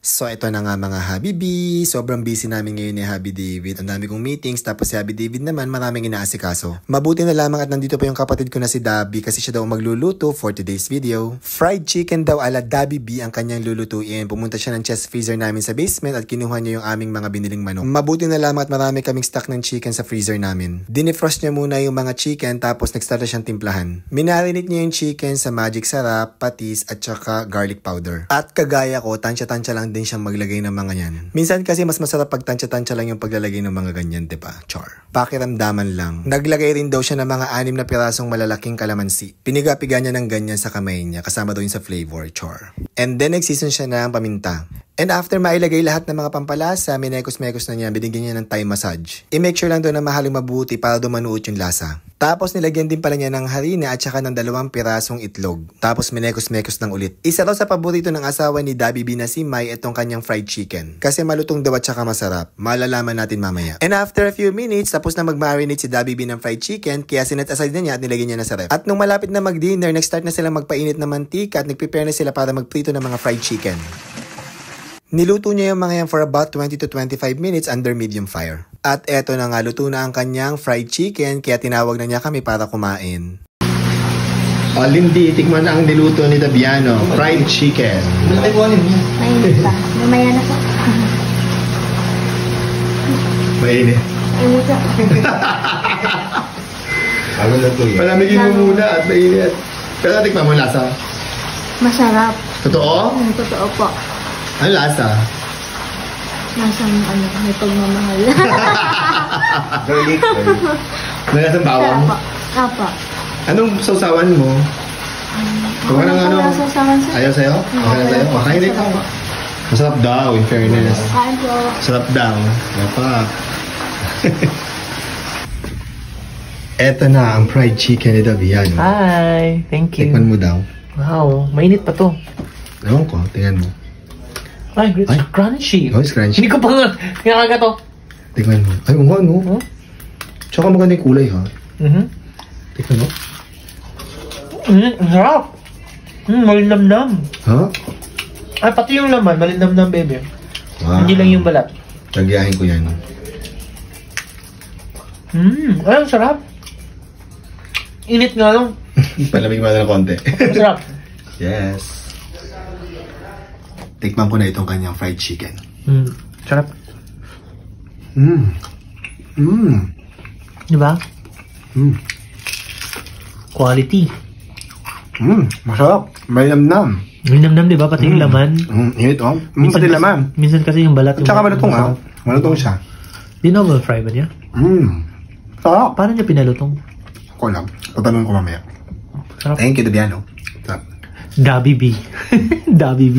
So ito na nga mga Habibi, sobrang busy namin ngayon ni Habi David. Ang dami kong meetings, tapos si Habi David naman maraming inaasikaso. Mabuti na lamang at nandito pa yung kapatid ko na si Dabi kasi siya daw magluluto for today's video. Fried chicken daw ala Dabi B ang kanyang lulutuin. Pumunta siya ng chest freezer namin sa basement at kinuha niya yung aming mga biniling manok. Mabuti na lamang at marami kaming stock ng chicken sa freezer namin. Dinefrost niya muna yung mga chicken tapos nag-start na siyang timplahan. Minarinate niya yung chicken sa magic sarap, patis at saka garlic powder. At kagaya ko, tansya-tansya lang din siyang maglagay ng mga yan. Minsan kasi mas masarap pag tansya-tansya lang yung paglalagay ng mga ganyan, diba? Char. Pakiramdaman lang. Naglagay rin daw siya ng mga 6 na pirasong malalaking kalamansi. Piniga-piga niya ng ganyan sa kamay niya, kasama daw yun sa flavor, char. And then nag-season siya ng paminta. And after mailagay lahat ng mga pampalasa, minekos-mekos na niya, binigyan niya ng Thai massage. I-make sure lang doon na mahaling mabuti para dumanuot yung lasa. Tapos nilagyan din pala niya ng harina at saka ng 2 pirasong itlog. Tapos minekos-mekos ng ulit. Isa raw sa paborito ng asawa ni Dabi B na si Mai itong kanyang fried chicken. Kasi malutong daw at saka masarap. Malalaman natin mamaya. And after a few minutes, tapos na mag-marinate si Dabi B ng fried chicken, kaya sinet aside na niya at nilagyan niya na sa ref. At nung malapit na mag-dinner, nag-start na silang magpainit ng mantika at nag-prepare na sila para magprito ng mga fried chicken. Niluto niya yung mga yan for about 20 to 25 minutes under medium fire. At eto na nga, luto na ang kanyang fried chicken, kaya tinawag na niya kami para kumain. Lindy, tikman na ang niluto ni Dabiano, fried chicken. Mainit pa. Mamaya na po. Mainit. Mainit pa. Ano na ito yan? Palamigin mo muna at mainit. Pero tikman mo lasa. Masarap. Totoo? Totoo po. Ano lasa? Masang may pagmamahal. Garlic. Nalasang bawang? Apa. Anong sausawan mo? Kung anong sausawan sa'yo. Ayaw sa'yo? Okay na sa'yo? Makain din ako. Masarap daw, in fairness. Kain po. Masarap daw. Napa. Eto na ang fried chicken ni Davian. Hi! Thank you. Tikman mo daw. Wow, mainit pa to. Ewan ko, tingnan mo. Ay, it's crunchy. Oh, it's crunchy. Hindi ko pa nga kinakaga to. Tingnan mo. Ay, nga no. Huh? Tsaka maganda yung kulay ha. Tingnan mo. Ang sarap. Malinamnam. Ha? Ay, pati yung laman, malinamnam, baby. Wow. Hindi lang yung balat. Nagyahin ko yan. Ay, ang sarap. Init nga lang. Palamig mo na ng konti. Masarap. Yes. Tikman ko na itong kanyang fried chicken. Sarap. Diba? Quality. Masarap. May namnam. Malinamnam, diba? Pati yung laman. Init oh. Pati laman. Minsan kasi yung balat. At saka malutong ah. Malutong siya. Dinovel fry ba niya? Sarap. Paano niya pinalutong? Ako lang. Tatanong ko mamaya. Sarap. Thank you, Dabiano. Sarap. Dabi B. Dabi B.